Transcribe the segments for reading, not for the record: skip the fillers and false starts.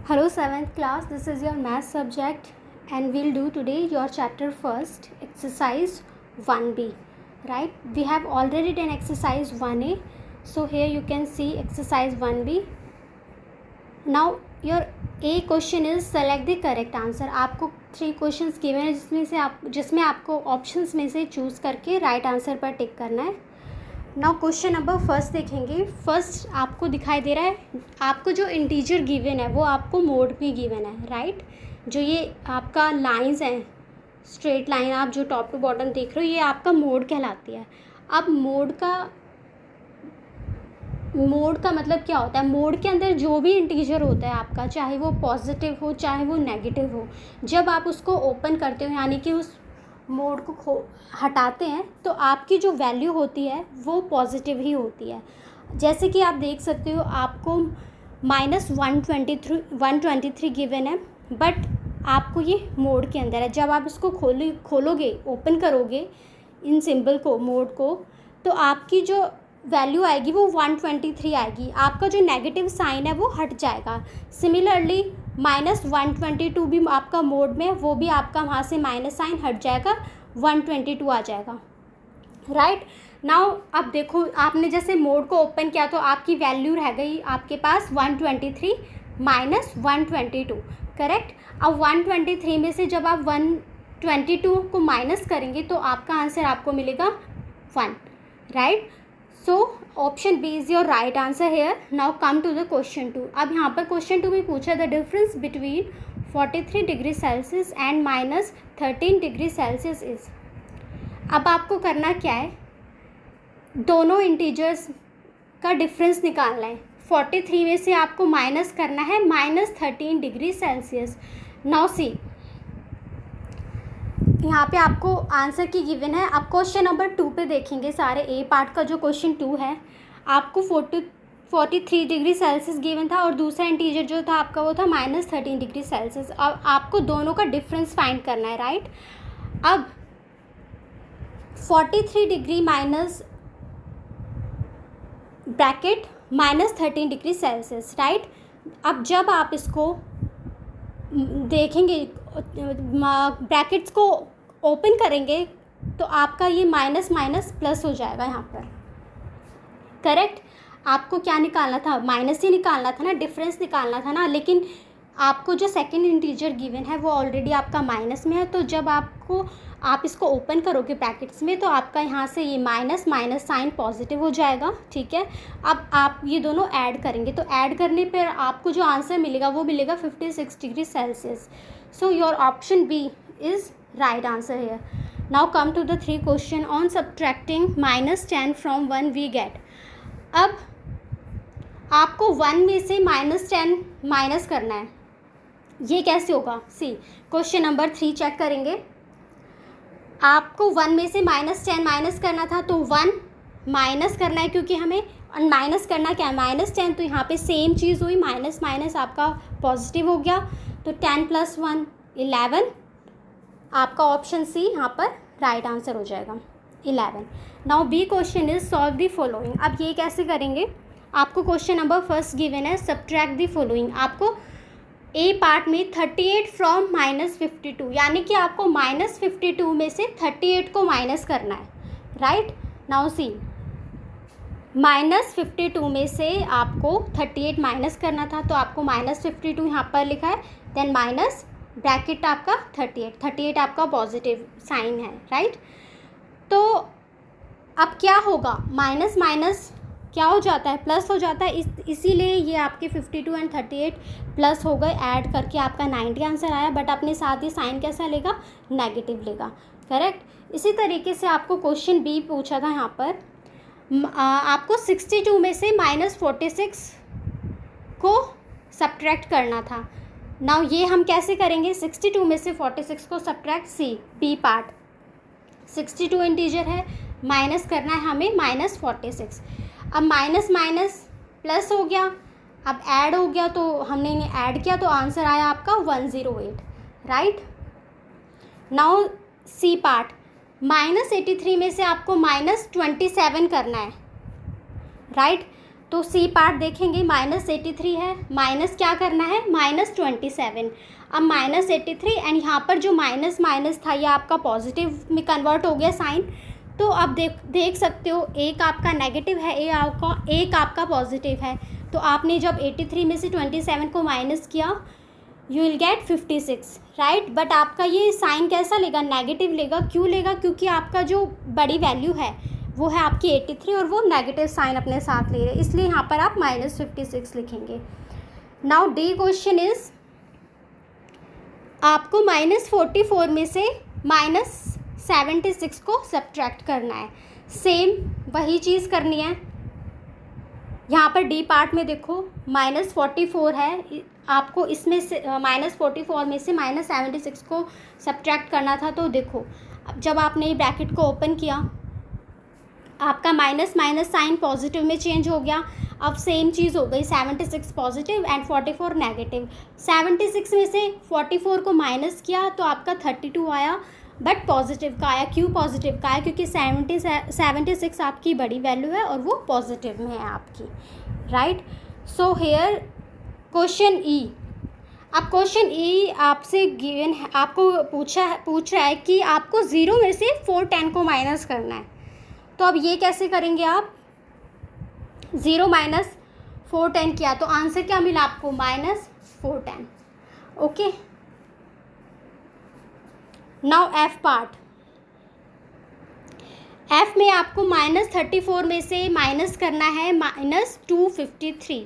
Hello 7th class, this is your math subject and we'll do today your chapter first, exercise 1b, right? We have already done exercise 1a, so here you can see exercise 1b. Now your A question is select the correct answer. आपको 3 questions given है जिसमें आपको options में से choose करके right answer पर टिक करना है. नाउ क्वेश्चन नंबर फर्स्ट देखेंगे. फर्स्ट आपको दिखाई दे रहा है, आपको जो इंटीजर गिवन है वो आपको मोड में गिवन है, राइट? जो ये आपका लाइंस हैं, स्ट्रेट लाइन आप जो टॉप टू बॉटम देख रहे हो, ये आपका मोड कहलाती है. अब मोड का मतलब क्या होता है? मोड के अंदर जो भी इंटीजर होता है आपका, चाहे वो पॉजिटिव हो चाहे वो नेगेटिव हो, जब आप उसको ओपन करते हो यानी कि उस मोड को हटाते हैं तो आपकी जो वैल्यू होती है वो पॉजिटिव ही होती है. जैसे कि आप देख सकते हो आपको -123 गिवन है, बट आपको ये मोड के अंदर है. जब आप इसको खोलोगे, ओपन करोगे इन सिंबल को, मोड को, तो आपकी जो वैल्यू आएगी वो 123 आएगी. आपका जो नेगेटिव साइन है वो हट जाएगा. सिमिलरली -122 भी आपका मोड में, वो भी आपका वहाँ से माइनस साइन हट जाएगा, 122 आ जाएगा, राइट? नाउ अब देखो, आपने जैसे मोड को ओपन किया तो आपकी वैल्यू रह गई आपके पास 123 माइनस 122, करेक्ट? अब 123 में से जब आप 122 को माइनस करेंगे तो आपका आंसर आपको मिलेगा 1, right? So option B is your right answer here. Now come to the question 2. अब यहाँ पर क्वेश्चन 2 में पूछा the difference between 43 degree Celsius and -13 degree Celsius is. अब आपको करना क्या है, दोनों इंटीजर्स का डिफरेंस निकालना है. 43 में से आपको माइनस करना है -13 डिग्री सेल्सियस. नाउ सी, यहाँ पे आपको आंसर की गिवन है. अब क्वेश्चन नंबर 2 पे देखेंगे. सारे ए पार्ट का जो क्वेश्चन 2 है, आपको 43 डिग्री सेल्सियस गिवन था और दूसरा इंटीजर जो था आपका वो था -13 डिग्री सेल्सियस. अब आपको दोनों का डिफरेंस फाइंड करना है, राइट? अब 43 degree minus bracket -13 degree Celsius, right? अब जब आप इसको देखेंगे, ब्रैकेट्स को ओपन करेंगे तो आपका ये माइनस माइनस प्लस हो जाएगा यहाँ पर, करेक्ट? आपको क्या निकालना था? माइनस ही निकालना था ना, डिफरेंस निकालना था ना. लेकिन आपको जो सेकंड इंटीजर गिवन है वो ऑलरेडी आपका माइनस में है, तो जब आप इसको ओपन करोगे ब्रैकेट्स में तो आपका यहाँ से ये माइनस माइनस साइन पॉजिटिव हो जाएगा, ठीक है? अब आप ये दोनों ऐड करेंगे तो ऐड करने पर आपको जो आंसर मिलेगा वो मिलेगा 56 degree Celsius. So your option B is right answer here. Now come to the 3 question on subtracting -10 from 1 we get. अब आपको 1 में से -10 माइनस करना है. ये कैसे होगा? सी, क्वेश्चन नंबर 3 चेक करेंगे. आपको 1 में से -10 माइनस करना था, तो 1 माइनस करना है क्योंकि हमें माइनस करना क्या है, -10. तो यहाँ पे सेम चीज़ हुई, माइनस माइनस आपका पॉजिटिव हो गया, तो 10 + 1 11. आपका ऑप्शन सी यहाँ पर राइट आंसर हो जाएगा, 11. Now B question is solve the following. अब ये कैसे करेंगे? आपको क्वेश्चन नंबर फर्स्ट गिवन है सब्ट्रैक्ट द फॉलोइंग. आपको ए पार्ट में 38 फ्रॉम -52, यानी कि आपको -52 में से 38 को माइनस करना है, राइट? नाउ सी, -52 में से आपको 38 माइनस करना था, तो आपको -52 यहाँ पर लिखा है, देन माइनस ब्रैकेट आपका 38 आपका पॉजिटिव साइन है, राइट? तो अब क्या होगा, माइनस माइनस क्या हो जाता है, प्लस हो जाता है. इसीलिए ये आपके 52 एंड 38 प्लस हो गए, ऐड करके आपका 90 आंसर आया. बट अपने साथ ही साइन कैसा लेगा, नेगेटिव लेगा, करेक्ट? इसी तरीके से आपको क्वेश्चन बी पूछा था. यहाँ पर आपको 62 में से -46 को सब्ट्रैक्ट करना था. नाउ ये हम कैसे करेंगे? 62 में से 46 को सब्ट्रैक्ट. सी, बी पार्ट, 62 इंटीजर है, माइनस करना है हमें -46. अब माइनस माइनस प्लस हो गया, अब ऐड हो गया, तो हमने इन्हें ऐड किया तो आंसर आया आपका 108, राइट? नाउ सी पार्ट, -83 में से आपको -27 करना है, राइट? तो सी पार्ट देखेंगे, -83 है, माइनस क्या करना है, -27। अब -83 एंड यहाँ पर जो माइनस माइनस था ये आपका पॉजिटिव में कन्वर्ट हो गया साइन। तो अब देख सकते हो एक आपका नेगेटिव है, एक आपका पॉजिटिव है। तो आपने जब 83 में से 27 को माइनस किया, you will get 56, right. But आपका ये साइन कैसा लेगा, नेगेटिव लेगा। क्यों लेगा, क्योंकि आपका जो बड़ी वैल्यू है वो है आपकी 83 और वो नेगेटिव साइन अपने साथ ले रहे, इसलिए यहाँ पर आप -56 लिखेंगे। नाउ डी क्वेश्चन इज, आपको -44 में से -76 को सब्ट्रैक्ट करना है। सेम वही चीज़ करनी है। यहाँ पर डी पार्ट में देखो -44 है, आपको इसमें से -44 में से -76 को सब्ट्रैक्ट करना था। तो देखो अब जब आपने ब्रैकेट को ओपन किया, आपका माइनस माइनस साइन पॉजिटिव में चेंज हो गया। अब सेम चीज़ हो गई, 76 पॉजिटिव एंड 44 नेगेटिव। 76 में से 44 को माइनस किया तो आपका 32 आया, बट पॉजिटिव का आया। क्यों पॉजिटिव का आया, क्योंकि 76 आपकी बड़ी वैल्यू है और वो पॉजिटिव में है आपकी, राइट। सो हेयर क्वेश्चन ई। अब क्वेश्चन ई आपसे गिवन है, आपको पूछ रहा है कि आपको 0 में से 410 को माइनस करना है। तो अब ये कैसे करेंगे आप, 0 माइनस 410 किया तो आंसर क्या मिला आपको, -410। Okay, now F part. F में आपको -34 में से माइनस करना है -253।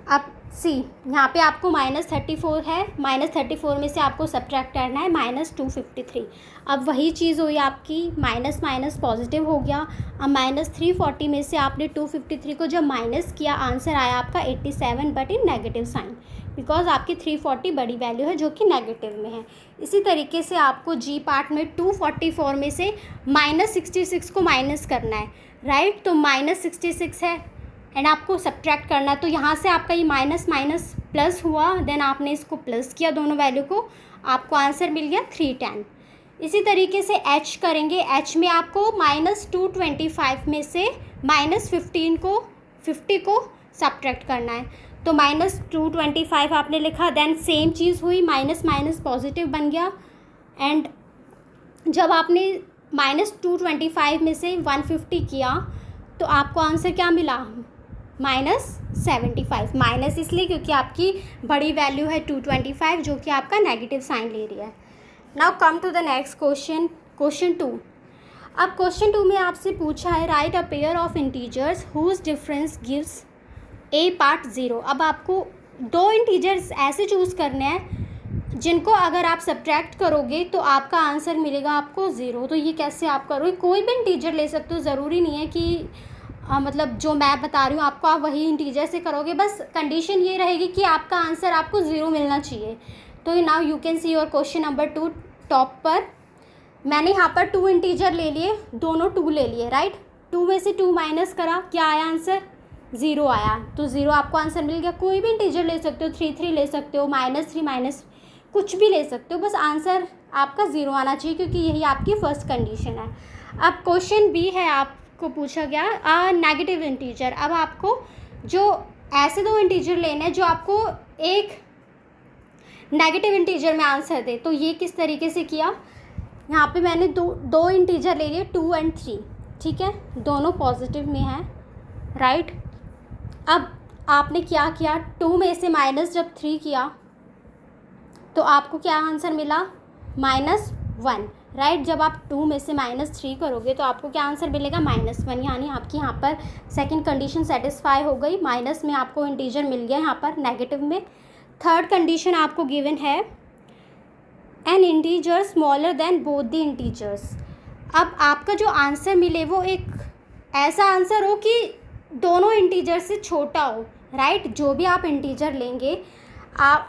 अब सी, यहाँ पे आपको -34 है, -34 में से आपको सब्ट्रैक्ट करना है -253। अब वही चीज़ हुई आपकी, माइनस माइनस पॉजिटिव हो गया। अब -340 में से आपने 253 को जब माइनस किया, आंसर आया आपका 87 but in negative sign, because आपकी 340 बड़ी वैल्यू है जो कि नेगेटिव में है। इसी तरीके से आपको जी पार्ट में 244 में से -66 को माइनस करना है, राइट। तो -66 है एंड आपको सब्ट्रैक्ट करना, तो यहाँ से आपका ये माइनस माइनस प्लस हुआ, देन आपने इसको प्लस किया दोनों वैल्यू को, आपको आंसर मिल गया 310। इसी तरीके से एच करेंगे। एच में आपको -225 में से -50 को सब्ट्रैक्ट करना है। तो -225 आपने लिखा, देन सेम चीज़ हुई, माइनस माइनस पॉजिटिव बन गया एंड जब आपने -225 में से 150 किया तो आपको आंसर क्या मिला, -75। माइनस इसलिए क्योंकि आपकी बड़ी वैल्यू है 225 जो कि आपका नेगेटिव साइन ले रही है। Now come to the next question, question 2। अब क्वेश्चन 2 में आपसे पूछा है, write a pair of integers whose difference gives a part 0। अब आपको दो इंटीजर्स ऐसे चूज़ करने हैं जिनको अगर आप सब्ट्रैक्ट करोगे तो आपका आंसर मिलेगा आपको 0। तो ये कैसे आप करोगे, कोई भी इंटीजर ले सकते हो, ज़रूरी नहीं है कि मतलब जो मैं बता रही हूँ आपको आप वही इंटीजर से करोगे, बस कंडीशन ये रहेगी कि आपका आंसर आपको 0 मिलना चाहिए। तो now you can see your question number 2 top पर। मैंने यहाँ पर 2 इंटीजर ले लिए, दोनों 2 ले लिए, राइट। 2 में से 2 माइनस करा, क्या आया आंसर, 0 आया। तो 0 आपको आंसर मिल गया। कोई भी इंटीजर ले सकते हो, 3 ले सकते हो, -3 कुछ भी ले सकते हो, बस आंसर आपका 0 आना चाहिए क्योंकि यही आपकी फर्स्ट कंडीशन है। अब क्वेश्चन बी है, आपको पूछा गया नेगेटिव इंटीजर। अब आपको जो ऐसे दो इंटीजर लेने हैं जो आपको एक नेगेटिव इंटीजर में आंसर दे। तो ये किस तरीके से किया, यहाँ पे मैंने दो इंटीजर ले लिए 2 और 3, ठीक है, दोनों पॉजिटिव में हैं, राइट। अब आपने क्या किया, 2 में से माइनस जब 3 किया तो आपको क्या आंसर मिला, -1, राइट। जब आप 2 में से -3 करोगे तो आपको क्या आंसर मिलेगा, -1, यानी आपकी यहाँ पर सेकंड कंडीशन सेटिस्फाई हो गई। माइनस में आपको इंटीजर मिल गया यहाँ पर नेगेटिव में। थर्ड कंडीशन आपको गिवन है, N integer smaller than both the integers. अब आपका जो आंसर मिले वो एक ऐसा आंसर हो कि दोनों इंटीजर से छोटा हो, राइट। जो भी आप इंटीजर लेंगे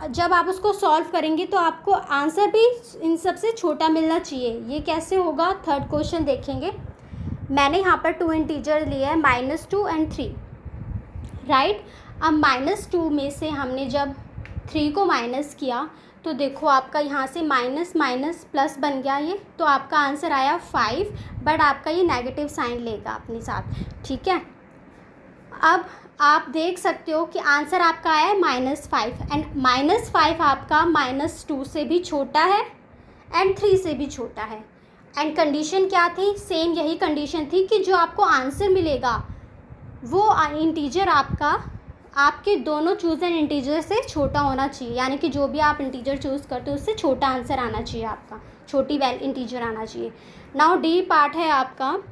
जब आप उसको सॉल्व करेंगे तो आपको आंसर भी इन सब से छोटा मिलना चाहिए। ये कैसे होगा, थर्ड क्वेश्चन देखेंगे। मैंने यहाँ पर 2 इंटीजर लिए हैं, -2 और 3, राइट। अब -2 में से हमने जब 3 को माइनस किया तो देखो आपका यहाँ से माइनस माइनस प्लस बन गया ये, तो आपका आंसर आया 5, बट आपका ये नेगेटिव साइन लेगा अपने साथ, ठीक है। अब आप देख सकते हो कि आंसर आपका आया है -5 एंड -5 आपका -2 से भी छोटा है एंड 3 से भी छोटा है। एंड कंडीशन क्या थी? सेम यही कंडीशन थी कि जो आपको आंसर मिलेगा वो इंटीजर आपका आपके दोनों चूज़ एंड इंटीजर से छोटा होना चाहिए, यानी कि जो भी आप इंटीजर चूज़ करते हो उससे छोटा आंसर आना चाहिए, आपका छोटी इंटीजर आना चाहिए। नाउ डी पार्ट है आपका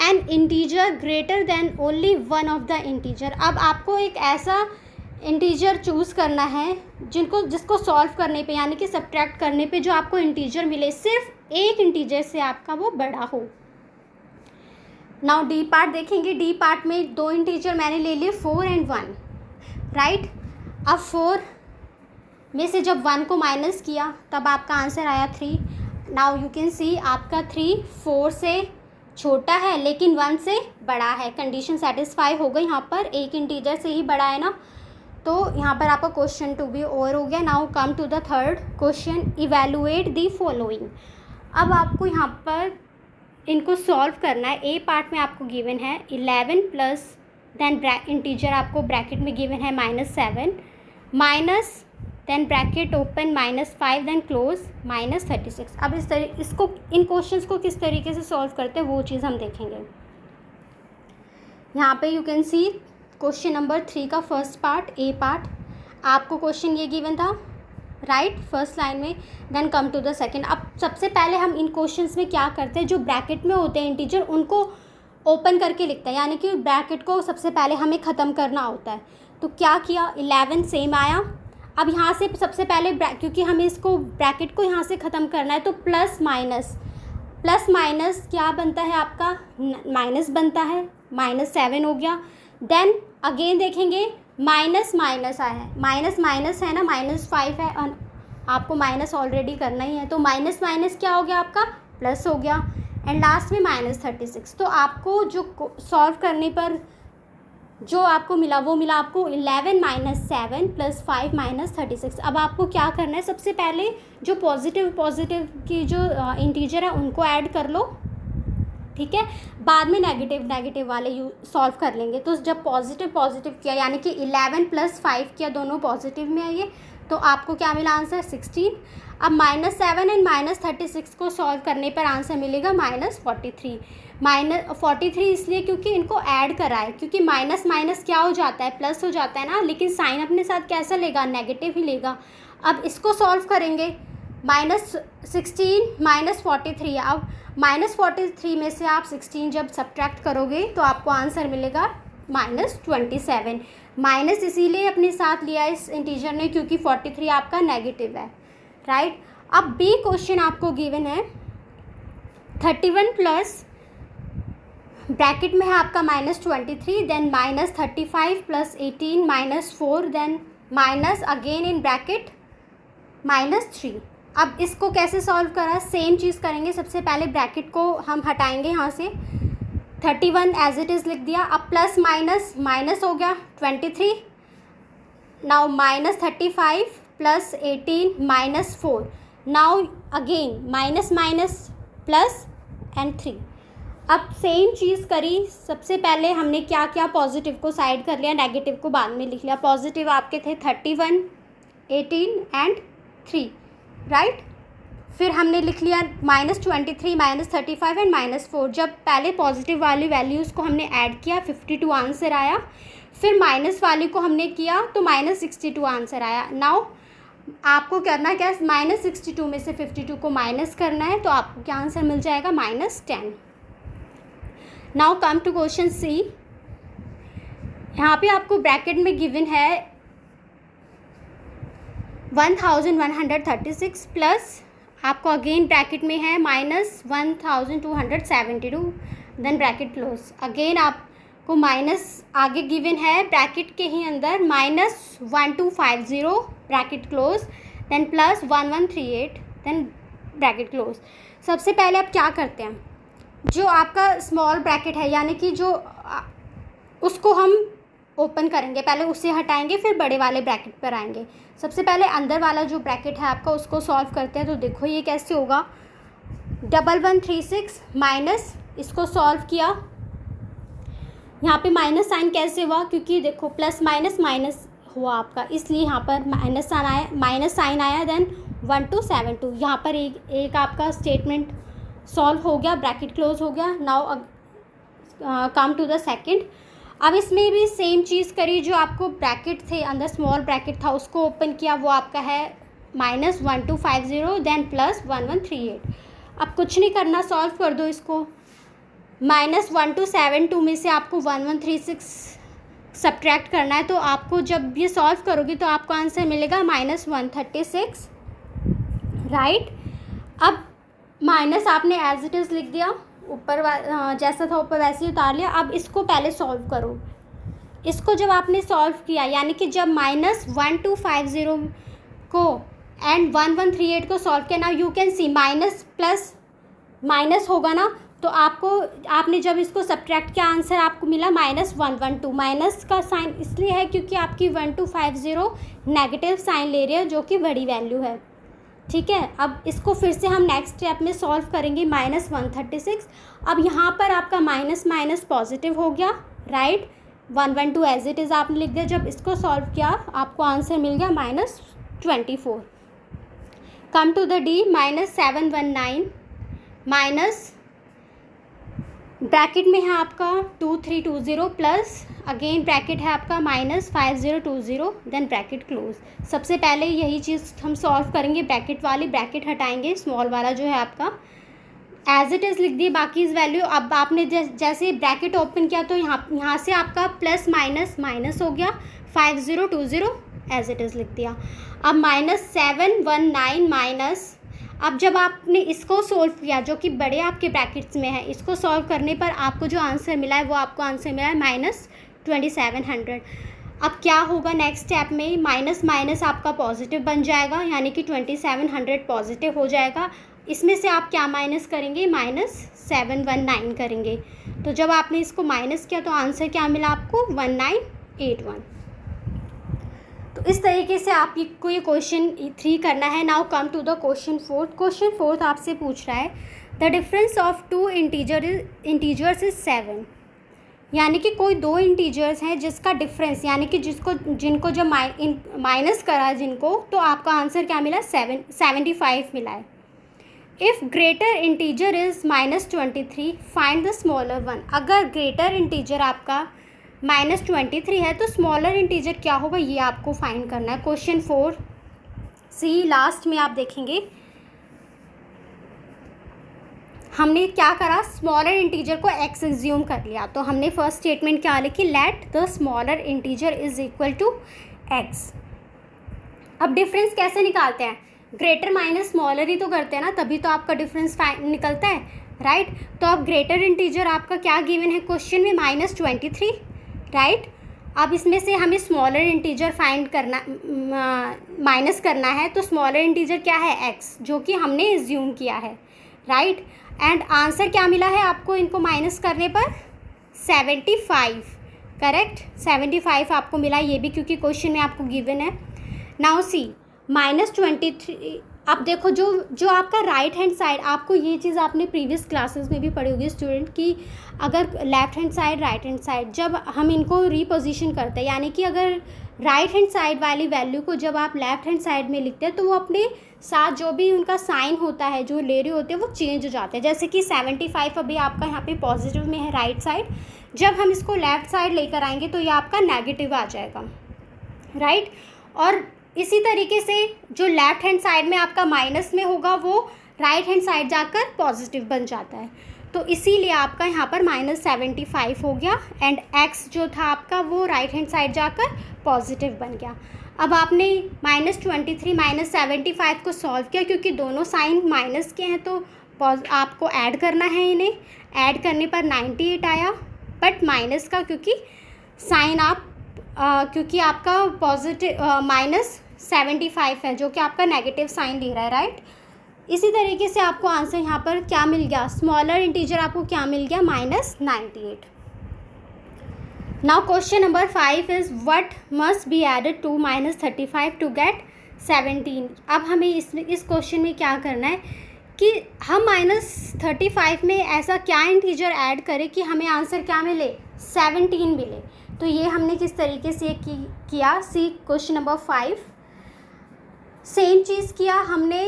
N integer greater than only one of the integer. अब आपको एक ऐसा इंटीजर चूज़ करना है जिसको सॉल्व करने पे, यानी कि सब्ट्रैक्ट करने पे जो आपको इंटीजर मिले सिर्फ एक इंटीजर से आपका वो बड़ा हो। नाउ डी पार्ट देखेंगे। डी पार्ट में दो इंटीजर मैंने ले लिए 4 एंड 1, राइट। अब 4 में से जब 1 को माइनस किया तब आपका आंसर आया 3। नाउ यू कैन सी आपका 3 4 से छोटा है लेकिन 1 से बड़ा है। कंडीशन सेटिस्फाई हो गई, यहाँ पर एक इंटीजर से ही बड़ा है ना, तो यहाँ पर आपका क्वेश्चन 2 भी ओवर हो गया। Now come to the third question, evaluate the following. अब आपको यहाँ पर इनको सॉल्व करना है। ए पार्ट में आपको गिवन है 11 प्लस देन इंटीजर आपको ब्रैकेट में गिवन है -7 minus then bracket open -5 then close -36। अब इसको इन क्वेश्चंस को किस तरीके से सॉल्व करते हैं वो चीज़ हम देखेंगे। यहाँ पे you can see question number 3 का फर्स्ट पार्ट, ए पार्ट, आपको क्वेश्चन ये गिवन था, राइट, फर्स्ट लाइन में। Then come to the second. अब सबसे पहले हम इन क्वेश्चंस में क्या करते हैं, जो ब्रैकेट में होते हैं इंटीजर उनको ओपन करके लिखते हैं, यानी कि ब्रैकेट को सबसे पहले हमें ख़त्म करना होता है। तो क्या किया, 11 सेम आया। अब यहाँ से सबसे पहले क्योंकि हमें इसको ब्रैकेट को यहाँ से ख़त्म करना है तो प्लस माइनस क्या बनता है आपका, माइनस बनता है, -7 हो गया। देन अगेन देखेंगे माइनस आया है, माइनस है ना, -5 है और आपको माइनस ऑलरेडी करना ही है, तो माइनस क्या हो गया आपका, प्लस हो गया। एंड लास्ट में -36। तो आपको जो सॉल्व करने पर जो आपको मिला वो मिला आपको 11 - 7 + 5 - 36। अब आपको क्या करना है, सबसे पहले जो पॉजिटिव की जो इंटीजर है उनको ऐड कर लो, ठीक है, बाद में नेगेटिव वाले सॉल्व कर लेंगे। तो जब पॉजिटिव किया, यानी कि 11 + 5 किया, दोनों पॉजिटिव में है ये, तो आपको क्या मिला आंसर 16। अब -7 एंड -36 को सॉल्व करने पर आंसर मिलेगा -43। -43 इसलिए क्योंकि इनको ऐड करा है, क्योंकि माइनस क्या हो जाता है, प्लस हो जाता है ना, लेकिन साइन अपने साथ कैसा लेगा, नेगेटिव ही लेगा। अब इसको सॉल्व करेंगे, -16 - 43। अब -43 में से आप 16 जब सब्ट्रैक्ट करोगे तो आपको आंसर मिलेगा -27। माइनस इसीलिए अपने साथ लिया इस इंटीजर ने क्योंकि 43 आपका नेगेटिव है, राइट। अब बी क्वेश्चन आपको गिवन है 31 प्लस ब्रैकेट में है आपका -23 then -35 + 18 - 4 then minus again in bracket -3। अब इसको कैसे सॉल्व करा, सेम चीज़ करेंगे। सबसे पहले ब्रैकेट को हम हटाएंगे यहाँ से, 31 एज इट इज़ लिख दिया। अब प्लस माइनस हो गया 23। Now -35 + 18 - 4। Now again minus plus and 3। अब सेम चीज़ करी, सबसे पहले हमने क्या किया, पॉजिटिव को साइड कर लिया, नेगेटिव को बाद में लिख लिया। पॉजिटिव आपके थे 31, 18 एंड 3, राइट। फिर हमने लिख लिया -23 -35 एंड -4। जब पहले पॉजिटिव वाली वैल्यूज़ को हमने ऐड किया 52 आंसर आया, फिर माइनस वाली को हमने किया तो -62 आंसर आया। नाउ आपको करना क्या है, -62 में से 52 को माइनस करना है, तो आपको क्या आंसर मिल जाएगा, -10। नाउ कम टू क्वेश्चन सी। यहाँ पे आपको ब्रैकेट में गिवन है 1136 प्लस आपको अगेन ब्रैकेट में है -1272 देन ब्रैकेट क्लोज। अगेन आपको माइनस आगे गिवन है ब्रैकेट के ही अंदर -1250 bracket close then +1138 then bracket close. सबसे पहले आप क्या करते हैं, जो आपका स्मॉल ब्रैकेट है यानी कि जो उसको हम ओपन करेंगे, पहले उसे हटाएंगे फिर बड़े वाले ब्रैकेट पर आएंगे। सबसे पहले अंदर वाला जो ब्रैकेट है आपका उसको सॉल्व करते हैं। तो देखो ये कैसे होगा, 1136 माइनस इसको सॉल्व किया यहाँ पे माइनस साइन कैसे हुआ, क्योंकि देखो प्लस माइनस माइनस हुआ आपका, इसलिए यहाँ पर माइनस साइन आया। देन 1272 यहाँ पर एक आपका स्टेटमेंट सॉल्व हो गया, ब्रैकेट क्लोज हो गया। Now come to the second. अब इसमें भी सेम चीज़ करी, जो आपको ब्रैकेट थे अंदर स्मॉल ब्रैकेट था उसको ओपन किया, वो आपका है -1250 देन +1138। अब कुछ नहीं करना, सॉल्व कर दो इसको। -1272 में से आपको 1136 सब्ट्रैक्ट करना है, तो आपको जब ये सॉल्व करोगे तो आपको आंसर मिलेगा -136, राइट। अब माइनस आपने एज इट इज़ लिख दिया, ऊपर जैसा था ऊपर वैसे ही उतार लिया। अब इसको पहले सॉल्व करो। इसको जब आपने सॉल्व किया, यानी कि जब -1250 को एंड 1138 को सॉल्व किया, now you can C minus plus minus होगा ना, तो आपने जब इसको सब्ट्रैक्ट किया, आंसर आपको मिला -112। माइनस का साइन इसलिए है क्योंकि आपकी 1250 नेगेटिव साइन ले रही है, जो कि बड़ी वैल्यू है, ठीक है। अब इसको फिर से हम नेक्स्ट स्टेप में सॉल्व करेंगे, -136। अब यहाँ पर आपका माइनस माइनस पॉजिटिव हो गया, राइट। 112 एज इट इज़ आपने लिख दिया। जब इसको सॉल्व किया आपको आंसर मिल गया -24। Come to the D, -719 minus bracket में है आपका 2320 प्लस अगेन ब्रैकेट है आपका -5020 देन ब्रैकेट क्लोज। सबसे पहले यही चीज़ हम सॉल्व करेंगे, ब्रैकेट वाली, ब्रैकेट हटाएंगे, स्मॉल वाला जो है आपका एज इट इज़ लिख दिए बाकी इस वैल्यू। अब आपने जैसे ब्रैकेट ओपन किया तो यहाँ से आपका प्लस माइनस माइनस हो गया, 5020 एज इट इज़ लिख दिया। अब -719 माइनस, अब जब आपने इसको सोल्व किया जो कि बड़े आपके ब्रैकेट्स में है, इसको सॉल्व करने पर आपको जो आंसर मिला है वो आपको आंसर मिला है -2700। अब क्या होगा नेक्स्ट स्टेप में, माइनस माइनस आपका पॉजिटिव बन जाएगा, यानी कि 2700 पॉजिटिव हो जाएगा। इसमें से आप क्या माइनस करेंगे, -719 करेंगे। तो जब आपने इसको माइनस किया तो आंसर क्या मिला आपको, 1981। तो इस तरीके से आपको ये क्वेश्चन 3 करना है। Now come to the question 4। Question 4 आपसे पूछ रहा है the difference of 2 integers is 7। यानी कि कोई 2 इंटीजर्स हैं जिसका डिफरेंस, यानी कि जिनको जब माइनस करा जिनको, तो आपका आंसर क्या मिला, 75 मिला है। If greater integer is -23 find the smaller one. अगर ग्रेटर इंटीजर आपका -23 है तो स्मॉलर इंटीजर क्या होगा, ये आपको फाइंड करना है। क्वेश्चन 4 सी लास्ट में आप देखेंगे हमने क्या करा, स्मॉलर इंटीजर को x एज्यूम कर लिया। तो हमने फर्स्ट स्टेटमेंट क्या लिखी, let the smaller integer is equal to x। अब डिफरेंस कैसे निकालते हैं, ग्रेटर माइनस स्मॉलर ही तो करते हैं ना, तभी तो आपका डिफरेंस निकलता है, राइट। तो अब ग्रेटर इंटीजर आपका क्या गिवन है क्वेश्चन में, -23, राइट। अब इसमें से हमें स्मॉलर इंटीजर फाइंड करना, माइनस करना है। तो स्मॉलर इंटीजर क्या है, x, जो कि हमने एज्यूम किया है, राइट। एंड आंसर क्या मिला है आपको इनको माइनस करने पर, 75, करेक्ट। 75 आपको मिला, ये भी क्योंकि क्वेश्चन में आपको गिवन है। नाउ सी -23। अब देखो जो आपका राइट हैंड साइड, आपको ये चीज़ आपने प्रीवियस क्लासेस में भी पढ़ी होगी स्टूडेंट, कि अगर left hand side right hand side जब हम इनको रीपोजीशन करते हैं, यानी कि अगर राइट हैंड साइड वाली वैल्यू को जब आप लेफ़्ट हैंड साइड में लिखते हैं तो वो अपने साथ जो भी उनका साइन होता है, जो ले रहे होते हैं, वो चेंज हो जाते हैं। जैसे कि 75 अभी आपका यहाँ पे पॉजिटिव में है राइट साइड, जब हम इसको लेफ़्ट साइड लेकर आएंगे तो ये आपका नेगेटिव आ जाएगा, राइट। और इसी तरीके से जो लेफ़्ट हैंड साइड में आपका माइनस में होगा वो राइट हैंड साइड जाकर पॉजिटिव बन जाता है। तो इसीलिए आपका यहाँ पर -75 हो गया एंड x जो था आपका वो राइट हैंड साइड जाकर पॉजिटिव बन गया। अब आपने -23 -75 को सॉल्व किया, क्योंकि दोनों साइन माइनस के हैं तो आपको ऐड करना है इन्हें। ऐड करने पर 98 आया, बट माइनस का क्योंकि साइन क्योंकि आपका पॉजिटिव -75 है जो कि आपका नेगेटिव साइन ले रहा है, राइट। इसी तरीके से आपको आंसर यहाँ पर क्या मिल गया, स्मॉलर इंटीजर आपको क्या मिल गया, -98। Now question number 5 is what must be added to -35 to get 17। अब हमें इस क्वेश्चन में क्या करना है कि हम -35 में ऐसा क्या इंटीजर ऐड करें कि हमें आंसर क्या मिले, 17 मिले। तो ये हमने किस तरीके से किया। सी क्वेश्चन नंबर 5 सेम चीज़ किया हमने।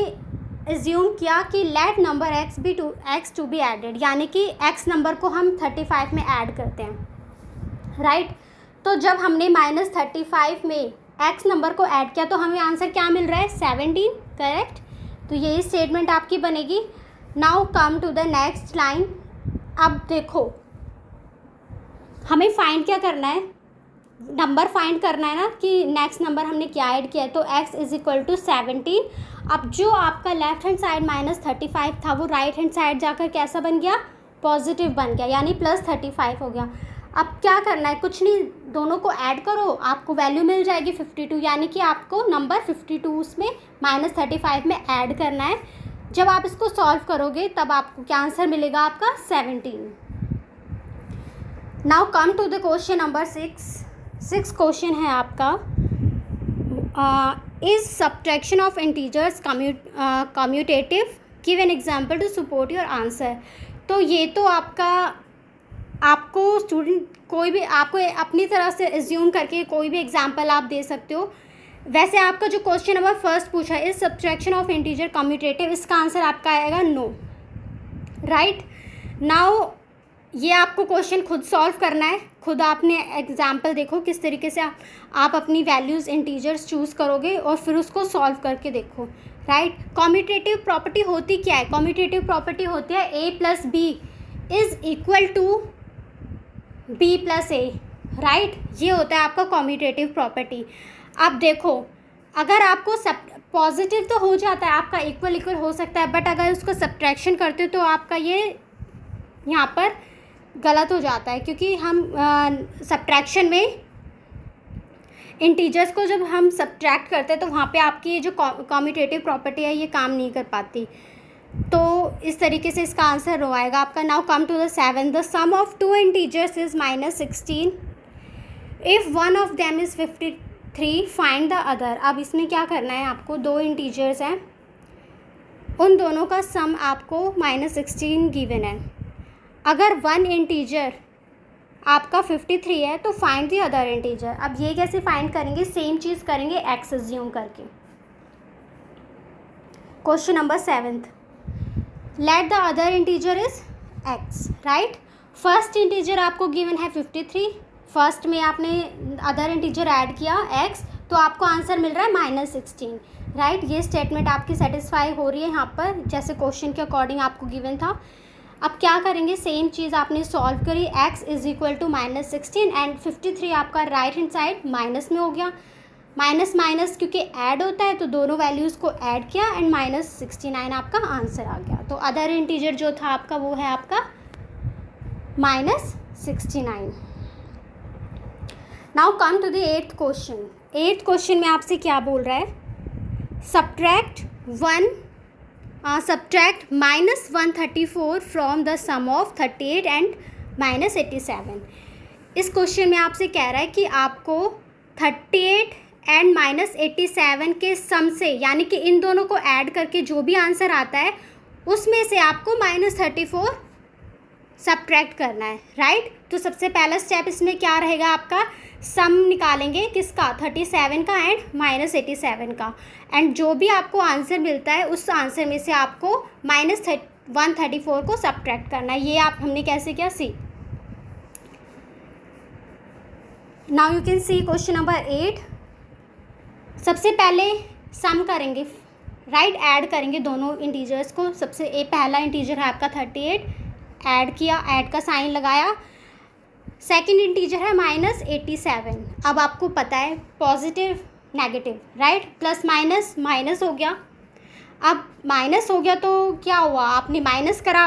एज्यूम किया कि let number X to be added, यानी कि एक्स नंबर को हम 35 में ऐड करते हैं, राइट। तो जब हमने -35 में एक्स नंबर को ऐड किया तो हमें आंसर क्या मिल रहा है, 17, करेक्ट। तो यही स्टेटमेंट आपकी बनेगी। Now come to the next line. अब देखो हमें फाइंड क्या करना है, नंबर फाइंड करना है ना, कि नेक्स्ट नंबर हमने क्या ऐड किया है। तो x इज इक्वल टू 17। अब जो आपका लेफ्ट हैंड साइड -35 था वो राइट हैंड साइड जाकर कैसा बन गया, पॉजिटिव बन गया, यानी +35 हो गया। अब क्या करना है, कुछ नहीं, दोनों को ऐड करो, आपको वैल्यू मिल जाएगी 52, यानी कि आपको नंबर 52 उसमें -35 में ऐड करना है। जब आप इसको सॉल्व करोगे तब आपको क्या आंसर मिलेगा, आपका 17। Now come to the question number 6 question है आपका, is subtraction of integers commutative, give an example to support your answer. तो ये तो आपको स्टूडेंट कोई भी आपको अपनी तरह से एज्यूम करके कोई भी एग्जांपल आप दे सकते हो। वैसे आपका जो क्वेश्चन नंबर फर्स्ट पूछा है, is subtraction of integer commutative, इसका आंसर आपका आएगा नो, राइट। नाउ ये आपको क्वेश्चन खुद सॉल्व करना है, खुद आपने एग्जाम्पल देखो किस तरीके से आप अपनी वैल्यूज़ इंटीजर्स चूज़ करोगे और फिर उसको सॉल्व करके देखो, राइट। कम्यूटेटिव प्रॉपर्टी होती क्या है, कम्यूटेटिव प्रॉपर्टी होती है a + b is equal to b + a, right. ये होता है आपका कम्यूटेटिव प्रॉपर्टी। अब देखो अगर आपको सब पॉजिटिव तो हो जाता है, आपका इक्वल हो सकता है, बट अगर उसको सब्ट्रैक्शन करते हो तो आपका ये यहाँ पर गलत हो जाता है, क्योंकि हम सब्ट्रैक्शन में इंटीजर्स को जब हम सब्ट्रैक्ट करते हैं तो वहाँ पे आपकी ये जो कम्यूटेटिव प्रॉपर्टी है ये काम नहीं कर पाती। तो इस तरीके से इसका आंसर रो आएगा आपका। Now come to the 7, the sum of 2 integers is -16, if one of them is 53 find the other. अब इसमें क्या करना है आपको, 2 इंटीजर्स हैं, उन दोनों का सम आपको -16 गिवन है। अगर 1 इंटीजर आपका 53 है तो फाइंड द अदर इंटीजर। अब ये कैसे फाइंड करेंगे, सेम चीज़ करेंगे x एज्यूम करके। Question number 7, let the other integer is x, right. First integer आपको गिवन है 53, फर्स्ट में आपने अदर इंटीजर ऐड किया x, तो आपको आंसर मिल रहा है -16, राइट। ये स्टेटमेंट आपकी सेटिस्फाई हो रही है यहाँ पर, जैसे क्वेश्चन के अकॉर्डिंग आपको गिवन था। अब क्या करेंगे, सेम चीज़ आपने सॉल्व करी, x is equal to -16 and 53 आपका राइट हैंड साइड माइनस में हो गया। माइनस माइनस क्योंकि ऐड होता है तो दोनों वैल्यूज़ को ऐड किया एंड -69 आपका आंसर आ गया। तो अदर इंटीजर जो था आपका वो है आपका -69। Now come to the 8th question. 8th question में आपसे क्या बोल रहा है, subtract -134 from the sum of 38 and -87। इस क्वेश्चन में आपसे कह रहा है कि आपको 38 एंड -87 के सम से, यानी कि इन दोनों को ऐड करके जो भी आंसर आता है उसमें से आपको -34 सब्ट्रैक्ट करना है, राइट। तो सबसे पहला स्टेप इसमें क्या रहेगा, आपका सम निकालेंगे किसका, 37 का एंड -87 का, एंड जो भी आपको आंसर मिलता है उस आंसर में से आपको -134 को सब्ट्रैक्ट करना है। ये आप हमने कैसे किया, see. Now you can see question number 8। सबसे पहले सम करेंगे, राइट, ऐड करेंगे दोनों इंटीजर्स को। सबसे पहला इंटीजर है आपका 38, ऐड किया, ऐड का साइन लगाया। सेकंड इंटीजर है -87। अब आपको पता है positive negative, right, plus minus minus हो गया। अब माइनस हो गया तो क्या हुआ, आपने माइनस करा,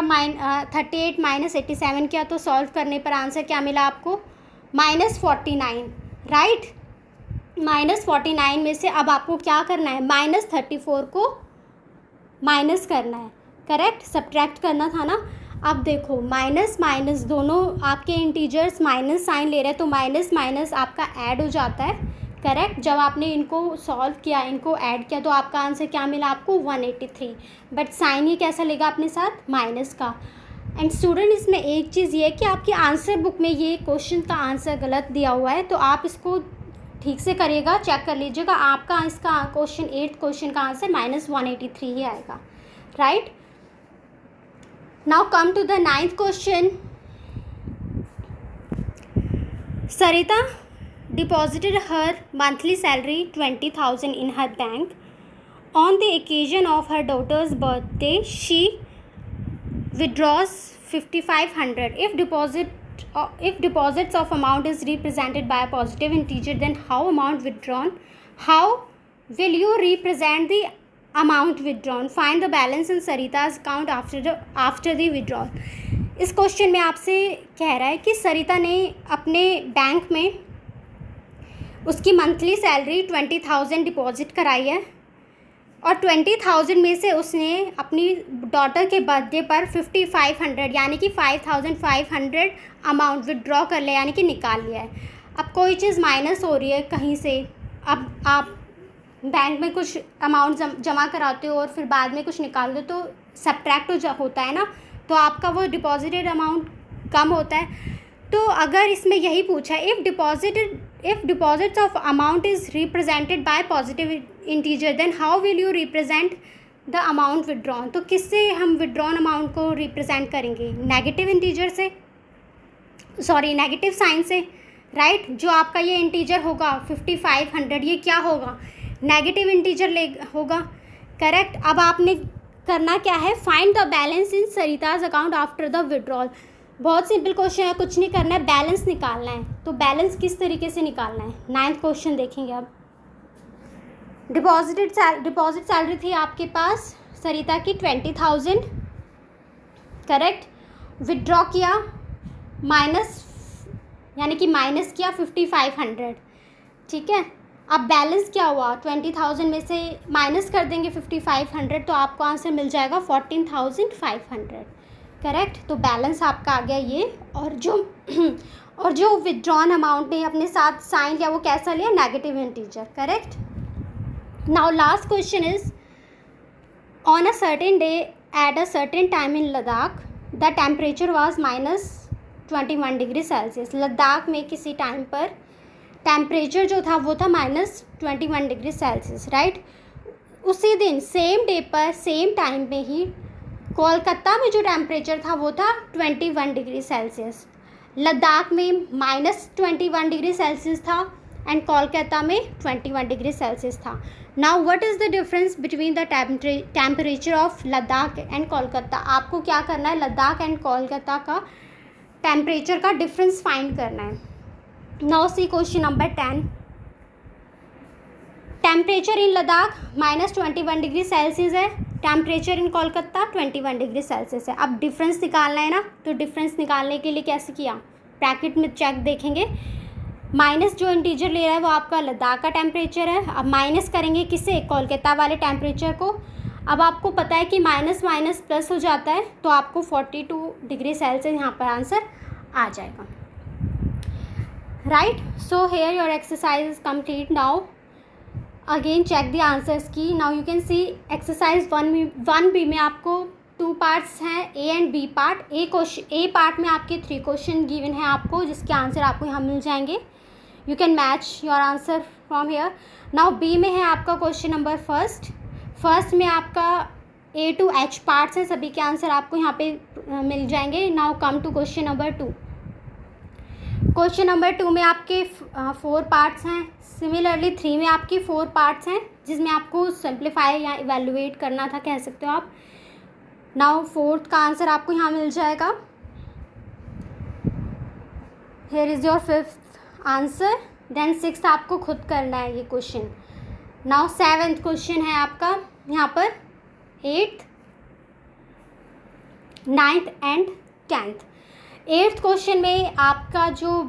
38 -87 किया, तो सॉल्व करने पर आंसर क्या मिला आपको, -49, राइट। -49 में से अब आपको क्या करना है, -34 को माइनस करना है, करेक्ट, सब्ट्रैक्ट करना था ना। अब देखो माइनस माइनस दोनों आपके इंटीजर्स माइनस साइन ले रहे हैं, तो माइनस माइनस आपका ऐड हो जाता है, करेक्ट। जब आपने इनको सॉल्व किया, इनको ऐड किया, तो आपका आंसर क्या मिला आपको, 183, बट साइन ये कैसा लेगा अपने साथ, माइनस का। एंड स्टूडेंट इसमें एक चीज़ ये है कि आपकी आंसर बुक में ये क्वेश्चन का आंसर गलत दिया हुआ है, तो आप इसको ठीक से करिएगा, चेक कर लीजिएगा। आपका इसका क्वेश्चन 8th क्वेश्चन का आंसर -183 ही आएगा, right. Now come to the 9th question. Sarita deposited her monthly salary 20,000 in her bank. On the occasion of her daughter's birthday, she withdraws 5,500. If deposits of amount is represented by a positive integer, then how will you represent the amount withdrawn? Find the balance in Sarita's account after the withdrawal. इस question में आपसे कह रहा है कि सरिता ने अपने bank में उसकी मंथली सैलरी 20,000 डिपॉजिट कराई है और 20,000 में से उसने अपनी डॉटर के बर्थडे पर 5,500 यानी कि 5,500 अमाउंट विड्रॉ कर लिया, यानी कि निकाल लिया है। अब कोई चीज़ माइनस हो रही है कहीं से, अब आप बैंक में कुछ अमाउंट जमा कराते हो और फिर बाद में कुछ निकालते हो तो सब्ट्रैक्ट होता है ना, तो आपका वो डिपॉजिटेड अमाउंट कम होता है। तो अगर इसमें यही पूछा है if deposits of amount is represented by positive integer, then how will you represent the amount withdrawn? तो किससे हम विड्रॉन अमाउंट को रिप्रेजेंट करेंगे? नेगेटिव इंटीजर से, सॉरी नेगेटिव साइन से, राइट। जो आपका ये इंटीजर होगा 5,500, ये क्या होगा? नेगेटिव इंटीजर होगा, करेक्ट। अब आपने करना क्या है, find the balance in Sarita's account after the withdrawal. बहुत सिंपल क्वेश्चन है, कुछ नहीं करना है, बैलेंस निकालना है। तो बैलेंस किस तरीके से निकालना है? 9th क्वेश्चन देखेंगे। अब डिपॉजिट सैलरी थी आपके पास सरिता की 20,000, करेक्ट। विड्रॉ किया यानी कि माइनस किया 5,500, ठीक है। अब बैलेंस क्या हुआ? 20,000 में से माइनस कर देंगे 5,500, तो आपको आंसर मिल जाएगा 14,500, करेक्ट। तो बैलेंस आपका आ गया ये। और जो विड्रॉन अमाउंट ने अपने साथ साइन लिया वो कैसा लिया? Negative integer, correct. Now last question is, on a certain day at a certain time in Ladakh the temperature was -21 degree Celsius. Ladakh में किसी टाइम पर टेम्परेचर जो था वो था -21 डिग्री सेल्सियस, राइट। उसी दिन सेम डे पर सेम टाइम पे ही कोलकाता में जो टेम्परेचर था वो था 21 डिग्री सेल्सियस। लद्दाख में -21 डिग्री सेल्सियस था एंड कोलकाता में 21 डिग्री सेल्सियस था। Now what is the difference between the temperature of Ladakh and Kolkata? आपको क्या करना है, लद्दाख एंड कोलकाता का टेम्परेचर का डिफरेंस फाइंड करना है। Now see question number 10। Temperature in Ladakh -21 degree Celsius है, temperature in Kolkata 21 degree Celsius है। अब डिफरेंस निकालना है ना, तो डिफरेंस निकालने के लिए कैसे किया? ब्रैकेट में चेक देखेंगे, माइनस जो इंटीजर ले रहा है वो आपका लद्दाख का टेम्परेचर है। अब माइनस करेंगे किसे? कोलकाता वाले टेम्परेचर को। अब आपको पता है कि माइनस माइनस प्लस हो जाता है, तो आपको 42 डिग्री सेल्सियस यहाँ पर आंसर आ जाएगा, right. So here your exercise is complete. Now again check the answers की। Now you can see exercise 1B में आपको 2 पार्ट्स हैं, A and B part. A part में आपके 3 क्वेश्चन गिवन हैं आपको, जिसके आंसर आपको यहाँ मिल जाएंगे। You can match your answer from here. Now B में है आपका क्वेश्चन नंबर फर्स्ट में आपका A to H पार्ट्स हैं, सभी के आंसर आपको यहाँ पे मिल जाएंगे। Now come to question number 2। Question number 2 में आपके 4 पार्ट्स हैं। सिमिलरली 3 में आपकी 4 पार्ट्स हैं, जिसमें आपको सिंप्लीफाई या इवेलुएट करना था, कह सकते हो आप। नाउ 4th का आंसर आपको यहाँ मिल जाएगा। Here is your 5th answer. Then 6th आपको खुद करना है ये क्वेश्चन। नाउ 7th क्वेश्चन है आपका यहाँ पर, 8th, 9th and 10th। 8th question में आपका जो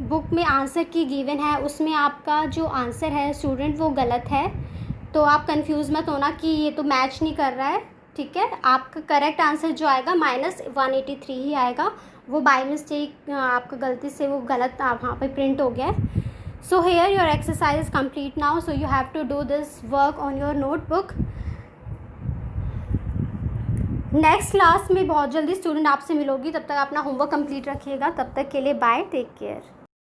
बुक में आंसर की गिवन है, उसमें आपका जो आंसर है स्टूडेंट वो गलत है। तो आप कंफ्यूज मत होना कि ये तो मैच नहीं कर रहा है, ठीक है। आपका करेक्ट आंसर जो आएगा -183 ही आएगा। वो बाय मिस्टेक आपका गलती से वो गलत वहाँ पे प्रिंट हो गया है। So here your exercise complete now, so you have to do this work on your notebook. Next class में बहुत जल्दी स्टूडेंट आपसे मिलोगी, तब तक अपना होमवर्क कंप्लीट रखिएगा। तब तक के लिए बाय, टेक केयर।